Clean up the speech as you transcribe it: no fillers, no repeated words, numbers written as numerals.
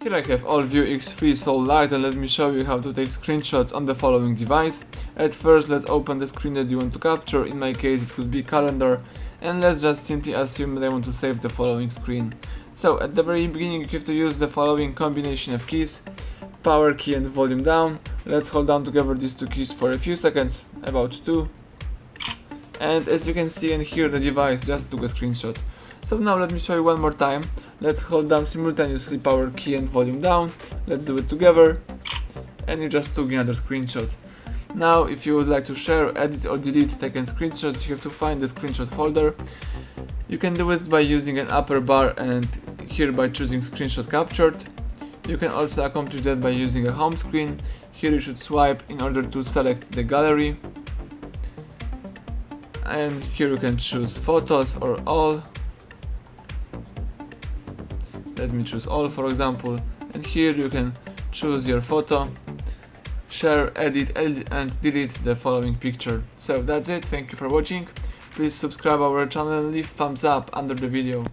Here I have ALLVIEW X3 Soul Lite, and let me show you how to take screenshots on the following device. At first, let's open the screen that you want to capture. In my case it could be calendar, and let's just simply assume that I want to save the following screen. So at the very beginning you have to use the following combination of keys: power key and volume down. Let's hold down together these two keys for a few seconds, about 2. And as you can see and hear, the device just took a screenshot. So now let me show you one more time. Let's hold down simultaneously power key and volume down. Let's do it together. And you just took another screenshot. Now if you would like to share, edit or delete taken screenshots, you have to find the screenshot folder. You can do it by using an upper bar and here by choosing screenshot captured. You can also accomplish that by using a home screen. Here you should swipe in order to select the gallery. And here you can choose photos or all. Let me choose all, for example, and here you can choose your photo, share, edit and delete the following picture. So that's it, thank you for watching. Please subscribe our channel and leave thumbs up under the video.